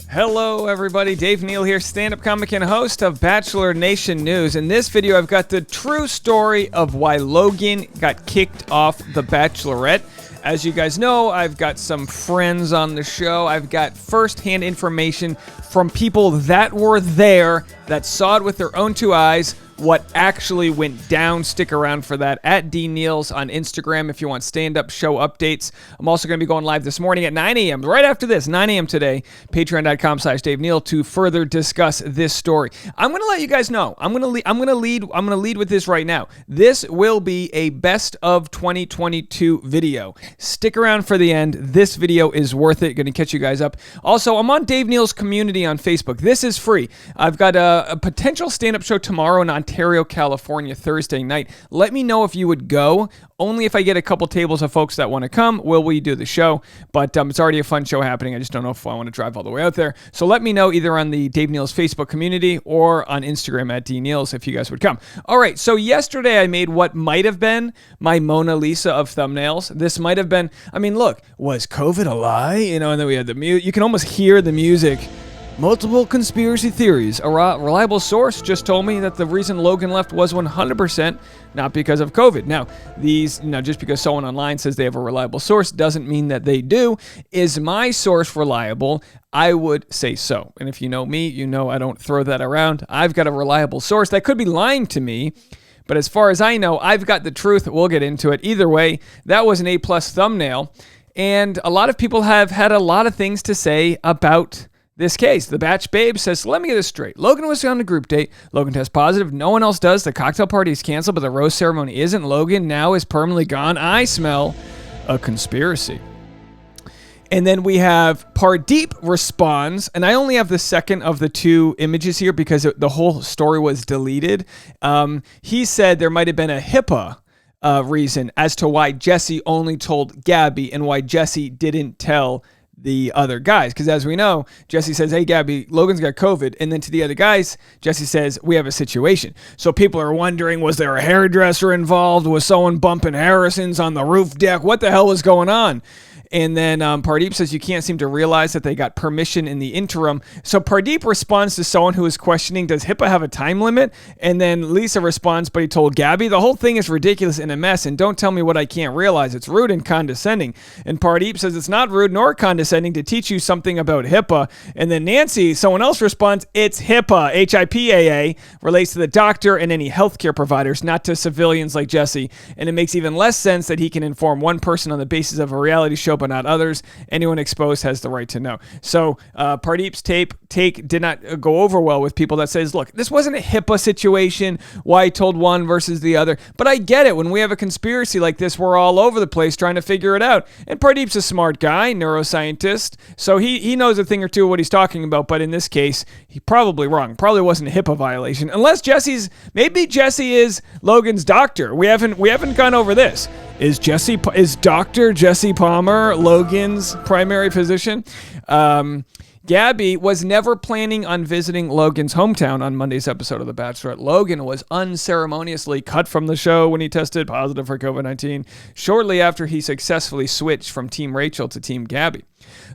Hello, everybody. Dave Neal here, stand-up comic and host of Bachelor Nation News. In this video, I've got the true story of why Logan got kicked off The Bachelorette. As you guys know, I've got some friends on the show. I've got first-hand information from people that were there, that saw it with their own two eyes, what actually went down. Stick around for that at DNeals on Instagram if you want stand-up show updates. I'm also going to be going live this morning at 9 a.m. right after this, 9 a.m. today, patreon.com/Dave Neal to further discuss this story. I'm going to let you guys know. I'm going to lead with this right now. This will be a best of 2022 video. Stick around for the end. This video is worth it. Going to catch you guys up. Also, I'm on Dave Neal's community on Facebook. This is free. I've got a potential stand-up show tomorrow in Ontario, California, Thursday night. Let me know if you would go. Only if I get a couple tables of folks that want to come will we do the show. But it's already a fun show happening. I just don't know if I want to drive all the way out there. So let me know either on the Dave Neal's Facebook community or on Instagram at DNeals if you guys would come. All right, so yesterday I made what might have been my Mona Lisa of thumbnails. This might have been, I mean, look, was COVID a lie? You know, and then we had the music. You can almost hear the music. Multiple conspiracy theories. A reliable source just told me that the reason Logan left was 100% not because of COVID. Now, just because someone online says they have a reliable source doesn't mean that they do. Is my source reliable? I would say so. And if you know me, you know I don't throw that around. I've got a reliable source that could be lying to me. But as far as I know, I've got the truth. We'll get into it. Either way, that was an A+ thumbnail. And a lot of people have had a lot of things to say about this case. The Batch Babe says, let me get this straight. Logan was on a group date. Logan tests positive. No one else does. The cocktail party is canceled, but the rose ceremony isn't. Logan now is permanently gone. I smell a conspiracy. And then we have Pardeep responds, and I only have the second of the two images here because the whole story was deleted. He said there might have been a HIPAA reason as to why Jesse only told Gabby and why Jesse didn't tell the other guys. Because as we know, Jesse says, hey, Gabby, Logan's got COVID. And then to the other guys, Jesse says, we have a situation. So people are wondering, was there a hairdresser involved? Was someone bumping Harrison's on the roof deck? What the hell was going on? And then Pardeep says you can't seem to realize that they got permission in the interim. So Pardeep responds to someone who is questioning, does HIPAA have a time limit? And then Lisa responds, but he told Gabby, the whole thing is ridiculous and a mess, and don't tell me what I can't realize. It's rude and condescending. And Pardeep says it's not rude nor condescending to teach you something about HIPAA. And then Nancy, someone else responds, it's HIPAA, H-I-P-A-A, relates to the doctor and any healthcare providers, not to civilians like Jesse. And it makes even less sense that he can inform one person on the basis of a reality show but not others. Anyone exposed has the right to know. So Pardeep's take did not go over well with people that says, look, this wasn't a HIPAA situation, why he told one versus the other. But I get it. When we have a conspiracy like this, we're all over the place trying to figure it out. And Pardeep's a smart guy, neuroscientist, so he knows a thing or two of what he's talking about. But in this case, he probably wrong. Probably wasn't a HIPAA violation. Unless maybe Jesse is Logan's doctor. We haven't gone over this. Is Dr. Jesse Palmer Logan's primary physician? Gabby was never planning on visiting Logan's hometown on Monday's episode of The Bachelorette. Logan was unceremoniously cut from the show when he tested positive for COVID-19, shortly after he successfully switched from Team Rachel to Team Gabby.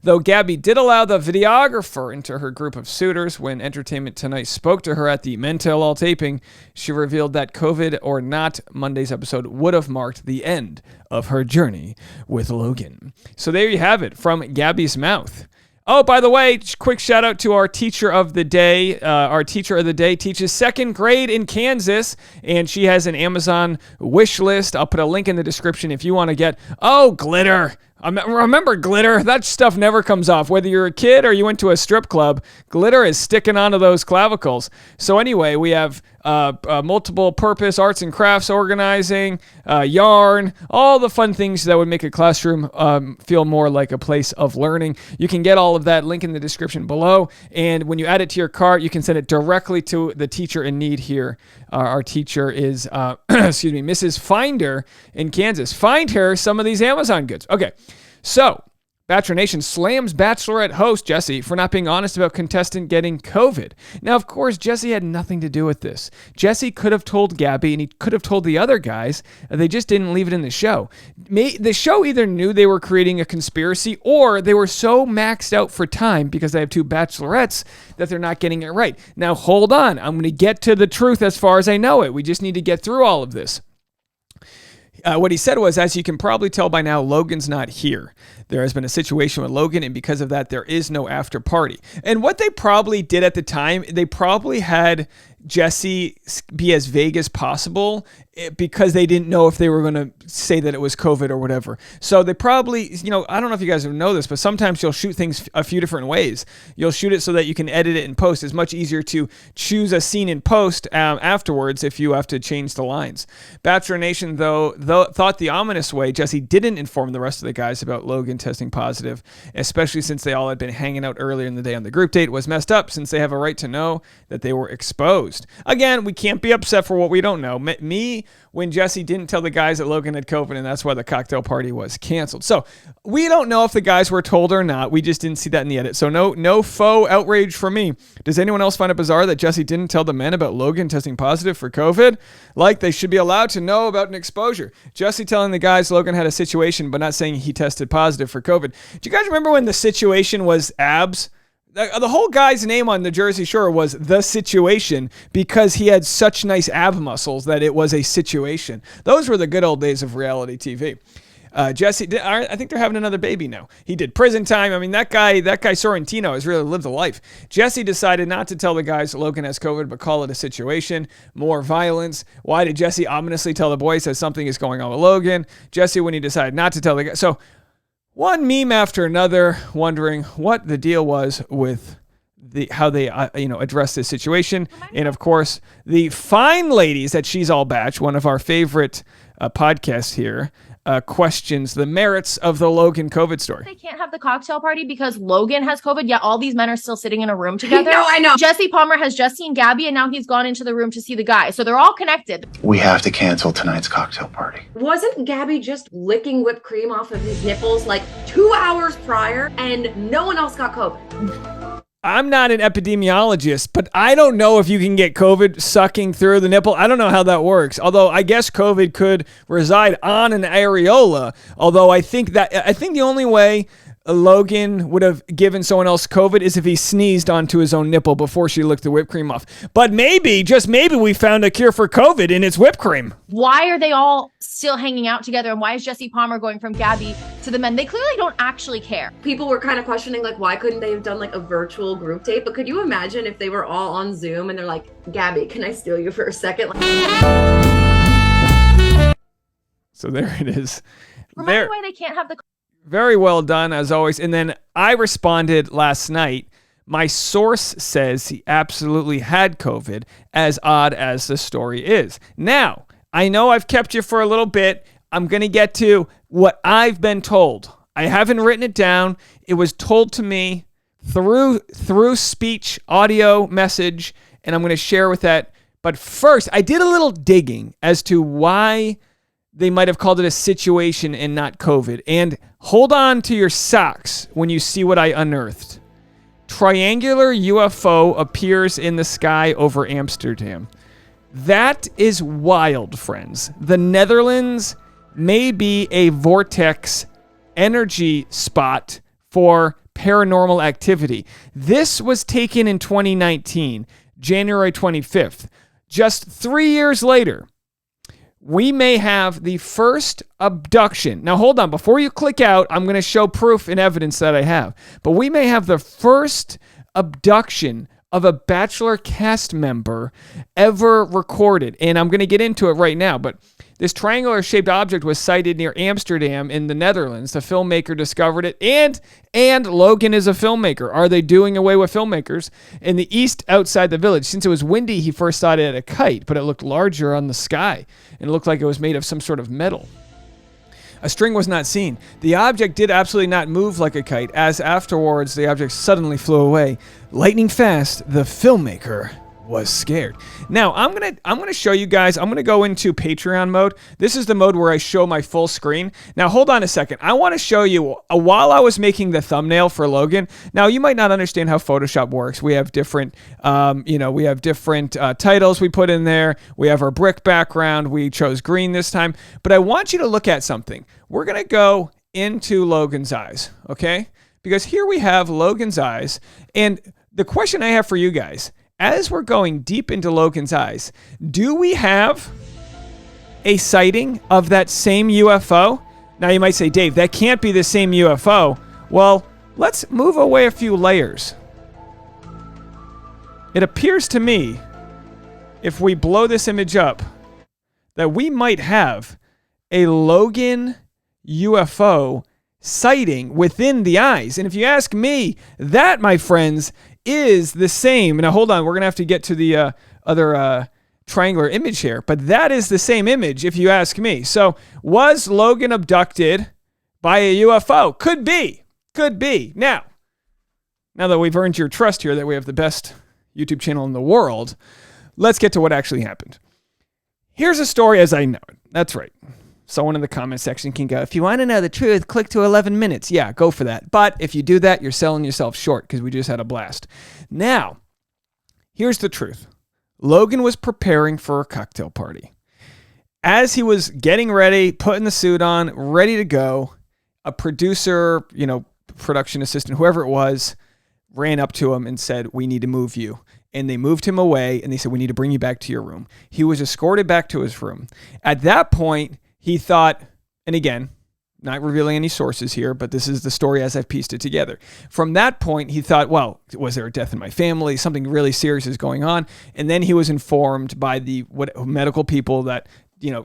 Though Gabby did allow the videographer into her group of suitors when Entertainment Tonight spoke to her at the Men Tell All taping, she revealed that COVID or not, Monday's episode would have marked the end of her journey with Logan. So there you have it from Gabby's mouth. Oh, by the way, quick shout out to our teacher of the day. Our teacher of the day teaches second grade in Kansas, and she has an Amazon wish list. I'll put a link in the description if you want to get, glitter. Remember glitter? That stuff never comes off. Whether you're a kid or you went to a strip club, glitter is sticking onto those clavicles. So anyway, we have multiple purpose arts and crafts organizing, yarn, all the fun things that would make a classroom feel more like a place of learning. You can get all of that, link in the description below. And when you add it to your cart, you can send it directly to the teacher in need here. Our teacher is, Mrs. Finder in Kansas. Find her some of these Amazon goods. Okay, so Bachelor Nation slams Bachelorette host Jesse for not being honest about contestant getting COVID. Now, of course, Jesse had nothing to do with this. Jesse could have told Gabby and he could have told the other guys. They just didn't leave it in the show. The show either knew they were creating a conspiracy or they were so maxed out for time because they have 2 bachelorettes that they're not getting it right. Now, hold on. I'm going to get to the truth as far as I know it. We just need to get through all of this. What he said was, as you can probably tell by now, Logan's not here. There has been a situation with Logan, and because of that, there is no after party. And what they probably did at the time, they probably had Jesse be as vague as possible because they didn't know if they were going to say that it was COVID or whatever. So they probably, I don't know if you guys know this, but sometimes you'll shoot things a few different ways. You'll shoot it so that you can edit it in post. It's much easier to choose a scene in post afterwards if you have to change the lines. Bachelor Nation, though thought the ominous way Jesse didn't inform the rest of the guys about Logan testing positive, especially since they all had been hanging out earlier in the day on the group date, was messed up since they have a right to know that they were exposed. Again, we can't be upset for what we don't know. Me, when Jesse didn't tell the guys that Logan had COVID, and that's why the cocktail party was canceled. So we don't know if the guys were told or not. We just didn't see that in the edit. So no faux outrage for me. Does anyone else find it bizarre that Jesse didn't tell the men about Logan testing positive for COVID? Like they should be allowed to know about an exposure. Jesse telling the guys Logan had a situation, but not saying he tested positive for COVID. Do you guys remember when the situation was abs? The whole guy's name on the Jersey Shore was The Situation because he had such nice ab muscles that it was a situation. Those were the good old days of reality TV. Jesse, I think they're having another baby now. He did prison time. I mean, that guy Sorrentino has really lived a life. Jesse decided not to tell the guys Logan has COVID, but call it a situation. More violence. Why did Jesse ominously tell the boys that something is going on with Logan? Jesse, when he decided not to tell the guys. So one meme after another, wondering what the deal was with how they address this situation. And of course, the fine ladies at She's All Batch, one of our favorite podcasts here, questions the merits of the Logan COVID story. They can't have the cocktail party because Logan has COVID, yet all these men are still sitting in a room together. No, I know. Jesse Palmer has Jesse and Gabby, and now he's gone into the room to see the guy. So they're all connected. We have to cancel tonight's cocktail party. Wasn't Gabby just licking whipped cream off of his nipples like 2 hours prior and no one else got COVID? I'm not an epidemiologist, but I don't know if you can get COVID sucking through the nipple. I don't know how that works. Although I guess COVID could reside on an areola. Although I think the only way Logan would have given someone else COVID is if he sneezed onto his own nipple before she licked the whipped cream off. But maybe, just maybe, we found a cure for COVID and it's whipped cream. Why are they all still hanging out together? And why is Jesse Palmer going from Gabby to the men? They clearly don't actually care. People were kind of questioning, like, why couldn't they have done like a virtual group date? But could you imagine if they were all on Zoom and they're like, Gabby, can I steal you for a second? So there it is. Remind me why they can't have the... Very well done, as always. And then I responded last night. My source says he absolutely had COVID, as odd as the story is. Now, I know I've kept you for a little bit. I'm going to get to what I've been told. I haven't written it down. It was told to me through speech, audio, message, and I'm going to share with that. But first, I did a little digging as to why they might have called it a situation and not COVID. And hold on to your socks when you see what I unearthed. Triangular UFO appears in the sky over Amsterdam. That is wild, friends. The Netherlands may be a vortex energy spot for paranormal activity. This was taken in 2019, January 25th. Just 3 years later, we may have the first abduction. Now, hold on. Before you click out, I'm going to show proof and evidence that I have. But we may have the first abduction of a Bachelor cast member ever recorded. And I'm going to get into it right now. But this triangular-shaped object was sighted near Amsterdam in the Netherlands. The filmmaker discovered it. And Logan is a filmmaker. Are they doing away with filmmakers? In the east outside the village. Since it was windy, he first thought it had a kite, but it looked larger on the sky. And it looked like it was made of some sort of metal. A string was not seen. The object did absolutely not move like a kite, as afterwards the object suddenly flew away. Lightning fast, the filmmaker was scared. Now, I'm gonna show you guys. I'm gonna go into Patreon mode. This is the mode where I show my full screen. Now, hold on a second. I want to show you while I was making the thumbnail for Logan. Now, you might not understand how Photoshop works. We have different, titles we put in there. We have our brick background. We chose green this time. But I want you to look at something. We're gonna go into Logan's eyes, okay? Because here we have Logan's eyes, and the question I have for you guys, as we're going deep into Logan's eyes, do we have a sighting of that same UFO? Now you might say, Dave, that can't be the same UFO. Well, let's move away a few layers. It appears to me, if we blow this image up, that we might have a Logan UFO sighting within the eyes. And if you ask me, that, my friends, is the same. Now, hold on. We're going to have to get to the other triangular image here. But that is the same image, if you ask me. So, was Logan abducted by a UFO? Could be. Could be. Now that we've earned your trust here that we have the best YouTube channel in the world, let's get to what actually happened. Here's a story as I know it. That's right. Someone in the comment section can go, if you want to know the truth, click to 11 minutes. Yeah, go for that. But if you do that, you're selling yourself short because we just had a blast. Now, here's the truth. Logan was preparing for a cocktail party. As he was getting ready, putting the suit on, ready to go, a producer, production assistant, whoever it was, ran up to him and said, we need to move you. And they moved him away, and they said, we need to bring you back to your room. He was escorted back to his room. At that point, he thought, and again, not revealing any sources here, but this is the story as I've pieced it together. From that point, he thought, well, was there a death in my family? Something really serious is going on. And then he was informed by the medical people that,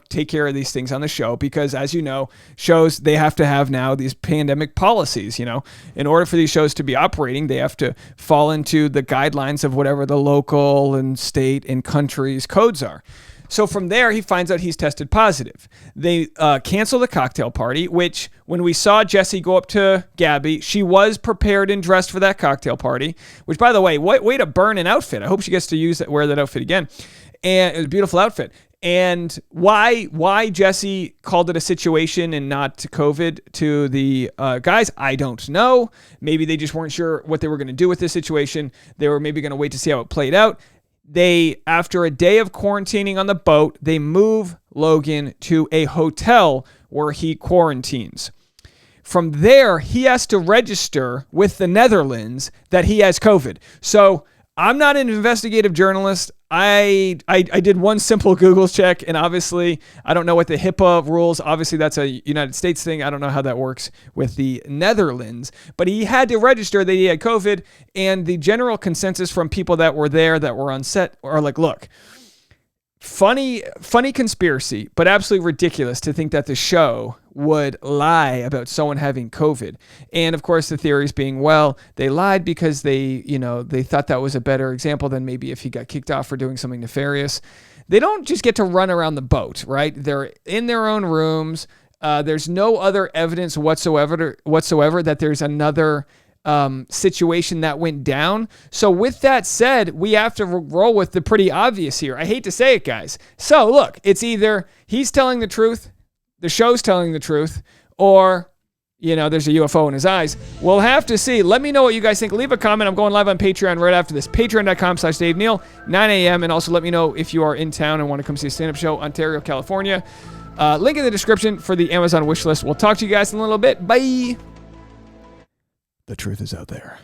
take care of these things on the show, because as you know, shows, they have to have now these pandemic policies, in order for these shows to be operating, they have to fall into the guidelines of whatever the local and state and country's codes are. So from there, he finds out he's tested positive. They cancel the cocktail party, which when we saw Jesse go up to Gabby, she was prepared and dressed for that cocktail party, which, by the way, way to burn an outfit. I hope she gets to wear that outfit again. And it was a beautiful outfit. And why Jesse called it a situation and not COVID to the guys, I don't know. Maybe they just weren't sure what they were going to do with this situation. They were maybe going to wait to see how it played out. After a day of quarantining on the boat, they move Logan to a hotel where he quarantines. From there, he has to register with the Netherlands that he has COVID. So I'm not an investigative journalist. I did one simple Google check, and obviously I don't know what the HIPAA rules. Obviously, that's a United States thing. I don't know how that works with the Netherlands. But he had to register that he had COVID, and the general consensus from people that were there, that were on set, are like, look, funny conspiracy, but absolutely ridiculous to think that the show would lie about someone having COVID. And of course, the theories being, well, they lied because they thought that was a better example than maybe if he got kicked off for doing something nefarious. They don't just get to run around the boat, right? They're in their own rooms. There's no other evidence whatsoever that there's another situation that went down. So with that said, we have to roll with the pretty obvious here. I hate to say it, guys. So look, it's either he's telling the truth, the show's telling the truth, or, there's a UFO in his eyes. We'll have to see. Let me know what you guys think. Leave a comment. I'm going live on Patreon right after this. Patreon.com/Dave Neal, 9 a.m. And also let me know if you are in town and want to come see a stand-up show, Ontario, California. Link in the description for the Amazon wish list. We'll talk to you guys in a little bit. Bye. The truth is out there.